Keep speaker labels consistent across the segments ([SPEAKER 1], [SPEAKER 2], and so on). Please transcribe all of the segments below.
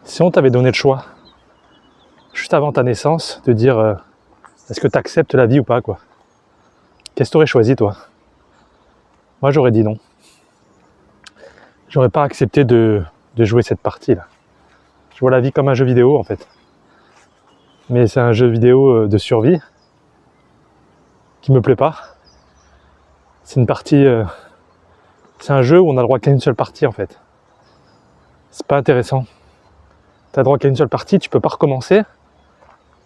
[SPEAKER 1] Si on t'avait donné le choix, juste avant ta naissance, de dire est-ce que tu acceptes la vie ou pas, quoi. Qu'est-ce que tu aurais choisi, toi? Moi, j'aurais dit non. J'aurais pas accepté de jouer cette partie-là. Je vois la vie comme un jeu vidéo, en fait. Mais c'est un jeu vidéo de survie qui me plaît pas. C'est une partie... c'est un jeu où on a le droit qu'à une seule partie, en fait. C'est pas intéressant. Tu as le droit qu'à une seule partie, tu peux pas recommencer.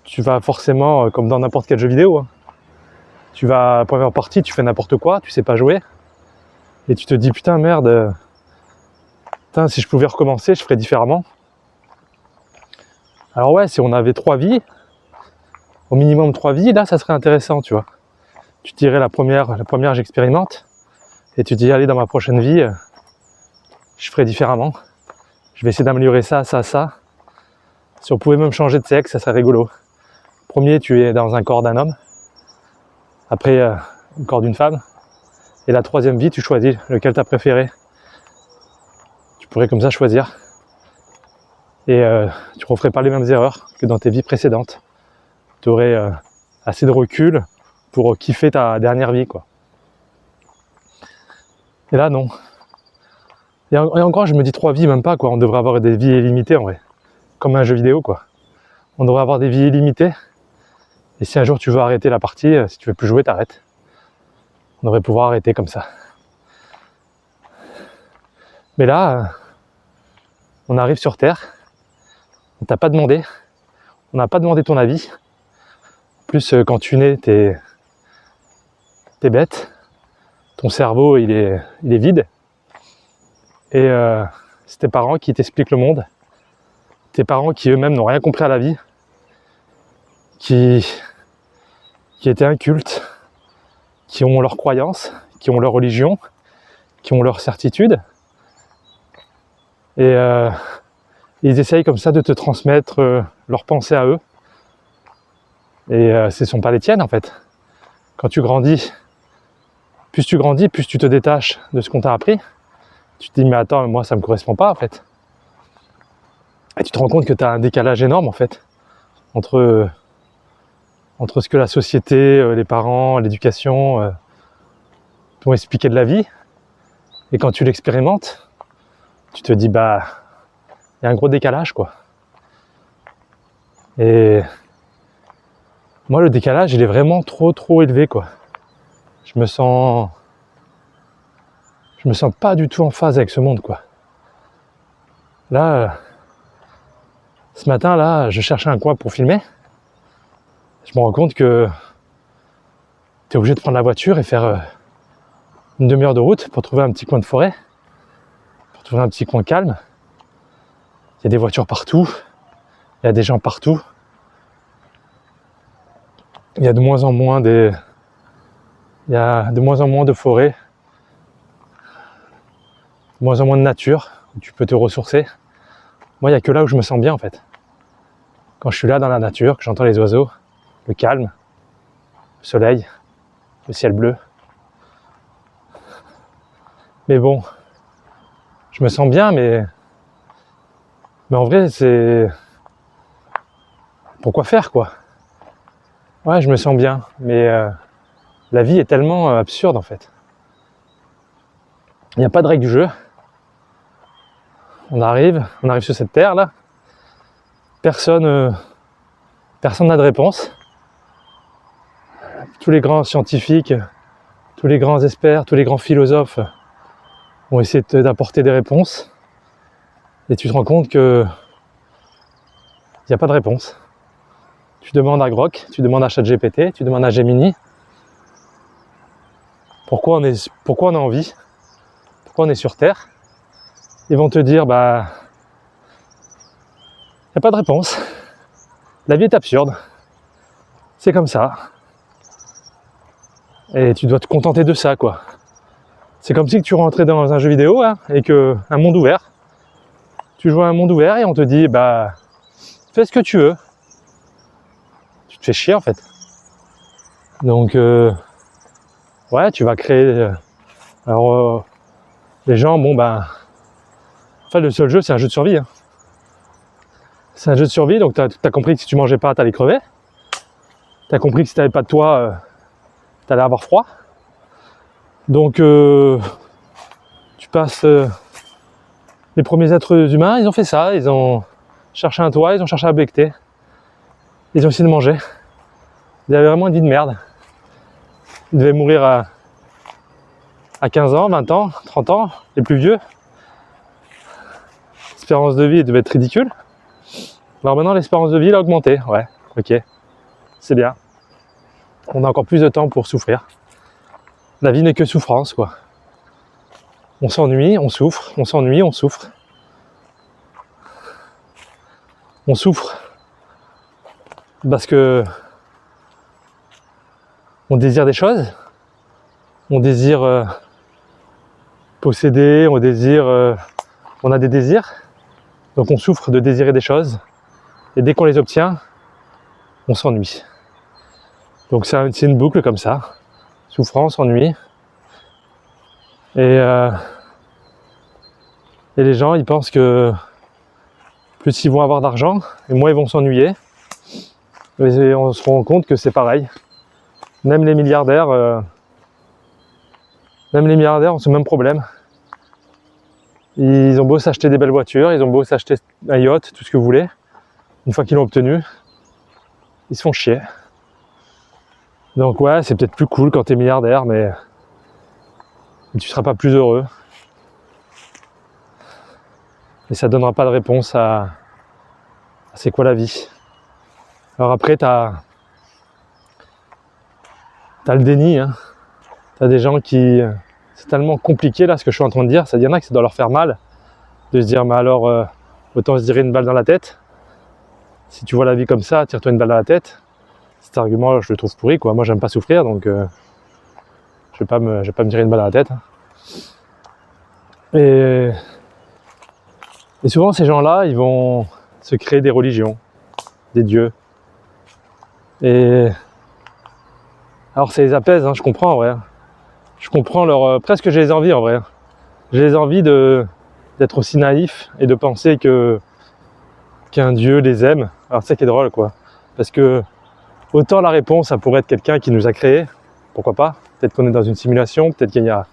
[SPEAKER 1] Tu vas forcément, comme dans n'importe quel jeu vidéo, hein. Tu vas à la première partie, tu fais n'importe quoi, tu sais pas jouer. Et tu te dis, putain, merde, putain, si je pouvais recommencer, je ferais différemment. Alors ouais, si on avait 3 vies, au minimum 3 vies, là, ça serait intéressant, tu vois. Tu dirais la première j'expérimente, et tu dis, allez, dans ma prochaine vie, je ferai différemment. Je vais essayer d'améliorer ça, ça, ça. Si on pouvait même changer de sexe, ça serait rigolo. Premier, tu es dans un corps d'un homme. Après, le corps d'une femme. Et la troisième vie, tu choisis lequel t'as préféré. Tu pourrais comme ça choisir. Et tu ne referais pas les mêmes erreurs que dans tes vies précédentes. Tu aurais assez de recul pour kiffer ta dernière vie, quoi. Et là, non. Et encore, je me dis 3 vies, même pas, quoi. On devrait avoir des vies illimitées, en vrai. Comme un jeu vidéo, quoi. On devrait avoir des vies illimitées. Et si un jour tu veux arrêter la partie, si tu veux plus jouer, t'arrêtes. On devrait pouvoir arrêter comme ça. Mais là, on arrive sur Terre. On t'a pas demandé. On n'a pas demandé ton avis. En plus, quand tu nais, t'es bête. Ton cerveau, il est vide. Et c'est tes parents qui t'expliquent le monde. Tes parents qui eux-mêmes n'ont rien compris à la vie. Qui étaient incultes. Qui ont leurs croyances. Qui ont leur religion. Qui ont leurs certitudes. Et ils essayent comme ça de te transmettre leurs pensées à eux. Et ce ne sont pas les tiennes, en fait. Quand tu grandis, plus tu te détaches de ce qu'on t'a appris. Tu te dis, mais attends, moi, ça ne me correspond pas, en fait. Et tu te rends compte que tu as un décalage énorme, en fait, entre ce que la société, les parents, l'éducation t'ont expliqué de la vie. Et quand tu l'expérimentes, tu te dis, bah, il y a un gros décalage, quoi. Et moi, le décalage, il est vraiment trop élevé, quoi. Je me sens pas du tout en phase avec ce monde, quoi. Là, ce matin, là, je cherchais un coin pour filmer. Je me rends compte que tu es obligé de prendre la voiture et faire une demi-heure de route pour trouver un petit coin de forêt, pour trouver un petit coin calme. Il y a des voitures partout, il y a des gens partout. Il y a de moins en moins de forêts, de moins en moins de nature où tu peux te ressourcer. Moi, il n'y a que là où je me sens bien, en fait. Quand je suis là dans la nature, que j'entends les oiseaux, le calme, le soleil, le ciel bleu. Mais bon, je me sens bien, mais en vrai, c'est... Pourquoi faire, quoi? Ouais, je me sens bien, mais la vie est tellement absurde, en fait. Il n'y a pas de règle du jeu. On arrive sur cette terre, là. Personne n'a de réponse. Tous les grands scientifiques, tous les grands experts, tous les grands philosophes ont essayé d'apporter des réponses. Et tu te rends compte que il n'y a pas de réponse. Tu demandes à Grok, tu demandes à ChatGPT, tu demandes à Gemini pourquoi on a envie, pourquoi on est sur Terre. Ils vont te dire, bah, il n'y a pas de réponse. La vie est absurde. C'est comme ça. Et tu dois te contenter de ça, quoi. C'est comme si tu rentrais dans un jeu vidéo, hein, et que un monde ouvert. Tu joues à un monde ouvert et on te dit, bah, fais ce que tu veux. Tu te fais chier, en fait. Donc, ouais, tu vas créer... alors, les gens, bon, ben... Enfin, le seul jeu, c'est un jeu de survie. Hein. C'est un jeu de survie, donc tu as compris que si tu mangeais pas, tu allais crever. Tu as compris que si tu n'avais pas de toit, tu allais avoir froid. Donc tu passes... les premiers êtres humains, ils ont fait ça, ils ont cherché un toit, ils ont cherché à becter. Ils ont essayé de manger. Ils avaient vraiment une vie de merde. Ils devaient mourir à 15 ans, 20 ans, 30 ans, les plus vieux. L'espérance de vie devait être ridicule. Alors maintenant, l'espérance de vie elle a augmenté. Ouais, ok, c'est bien. On a encore plus de temps pour souffrir. La vie n'est que souffrance, quoi. On s'ennuie, on souffre, on s'ennuie, on souffre. On souffre parce que on désire des choses, on désire posséder, on a des désirs, donc on souffre de désirer des choses, et dès qu'on les obtient, on s'ennuie. Donc c'est une boucle comme ça, souffrance, ennui, et les gens ils pensent que plus ils vont avoir d'argent, et moins ils vont s'ennuyer, et on se rend compte que c'est pareil. Même les milliardaires ont ce même problème. Ils ont beau s'acheter des belles voitures, ils ont beau s'acheter un yacht, tout ce que vous voulez. Une fois qu'ils l'ont obtenu, ils se font chier. Donc ouais, c'est peut-être plus cool quand t'es milliardaire, mais tu seras pas plus heureux. Et ça donnera pas de réponse à c'est quoi la vie. Alors après, t'as le déni, hein. T'as des gens qui... c'est tellement compliqué là ce que je suis en train de dire, il y en a que ça doit leur faire mal de se dire mais alors autant se tirer une balle dans la tête. Si tu vois la vie comme ça, tire-toi une balle dans la tête. Cet argument je le trouve pourri quoi. Moi j'aime pas souffrir donc je vais pas me tirer une balle dans la tête. Et souvent ces gens-là ils vont se créer des religions, des dieux. Et alors ça les apaise, hein, je comprends en vrai. Je comprends leur... presque j'ai les envies en vrai. J'ai les envies d'être aussi naïf et de penser qu'un dieu les aime. Alors c'est ça qui est drôle quoi. Parce que autant la réponse ça pourrait être quelqu'un qui nous a créés, pourquoi pas. Peut-être qu'on est dans une simulation, peut-être qu'il y a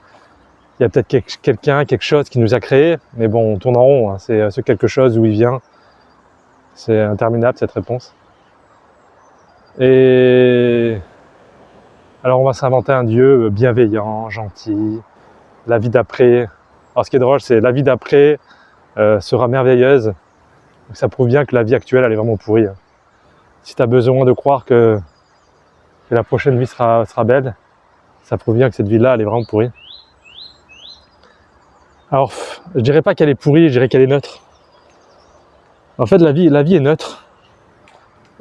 [SPEAKER 1] peut-être quelqu'un, quelque chose qui nous a créés. Mais bon, on tourne en rond, hein. C'est ce quelque chose d'où il vient. C'est interminable cette réponse. Et... alors on va s'inventer un dieu bienveillant, gentil, la vie d'après. Alors ce qui est drôle, c'est la vie d'après sera merveilleuse. Donc ça prouve bien que la vie actuelle, elle est vraiment pourrie. Si tu as besoin de croire que la prochaine vie sera belle, ça prouve bien que cette vie-là, elle est vraiment pourrie. Alors, je dirais pas qu'elle est pourrie, je dirais qu'elle est neutre. En fait, la vie est neutre.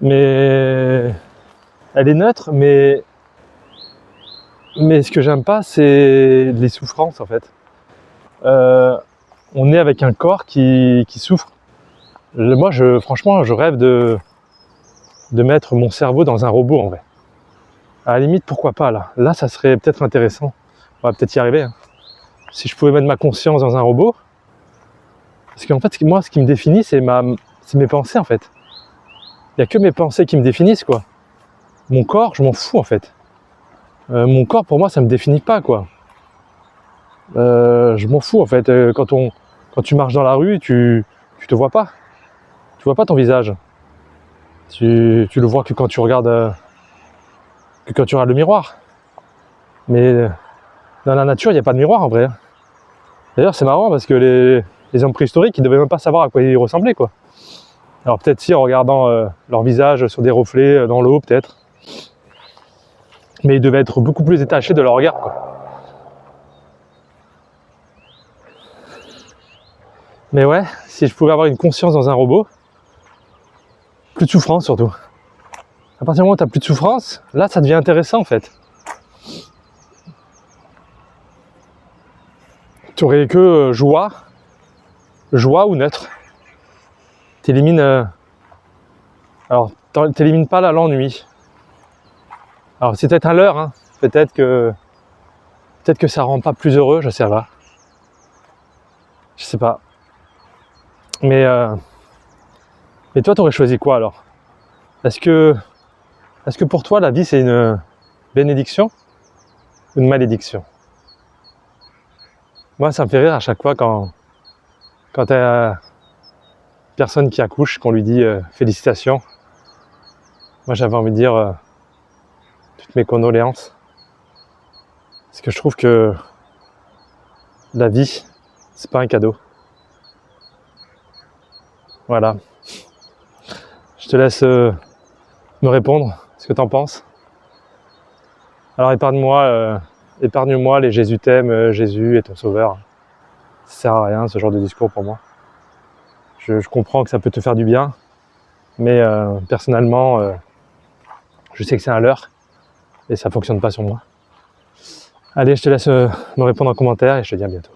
[SPEAKER 1] Mais... elle est neutre, mais ce que j'aime pas, c'est les souffrances, en fait. On est avec un corps qui souffre. Moi, franchement, je rêve de mettre mon cerveau dans un robot, en vrai. À la limite, pourquoi pas, là. Là, ça serait peut-être intéressant. On va peut-être y arriver, hein. Si je pouvais mettre ma conscience dans un robot. Parce qu'en fait, moi, ce qui me définit, c'est mes pensées, en fait. Il n'y a que mes pensées qui me définissent, quoi. Mon corps, je m'en fous, en fait. Mon corps, pour moi, ça me définit pas, quoi. Je m'en fous, en fait. Quand tu marches dans la rue, tu te vois pas. Tu vois pas ton visage. Tu le vois que quand tu regardes le miroir. Mais dans la nature, il n'y a pas de miroir, en vrai. D'ailleurs, c'est marrant, parce que les hommes préhistoriques, ils devaient même pas savoir à quoi ils ressemblaient, quoi. Alors peut-être si, en regardant leur visage sur des reflets dans l'eau, peut-être. Mais ils devaient être beaucoup plus détachés de leur regard, quoi. Mais ouais, si je pouvais avoir une conscience dans un robot, plus de souffrance surtout. À partir du moment où tu n'as plus de souffrance, là ça devient intéressant en fait. Tu n'aurais que joie ou neutre. T'élimines... alors, t'élimines pas l'ennui. Alors c'est peut-être un leurre, hein. Peut-être que ça rend pas plus heureux, je sais pas. Je sais pas. Mais Et toi, t'aurais choisi quoi alors? Est-ce que pour toi, la vie, c'est une bénédiction ou une malédiction? Moi, ça me fait rire à chaque fois quand t'as personne qui accouche, qu'on lui dit félicitations. Moi, j'avais envie de dire toutes mes condoléances. Parce que je trouve que la vie, c'est pas un cadeau. Voilà. Je te laisse me répondre ce que t'en penses. Alors épargne-moi les Jésus t'aime, Jésus est ton sauveur. Ça sert à rien ce genre de discours pour moi. Je comprends que ça peut te faire du bien, mais personnellement, je sais que c'est un leurre et ça fonctionne pas sur moi. Allez, je te laisse me répondre en commentaire et je te dis à bientôt.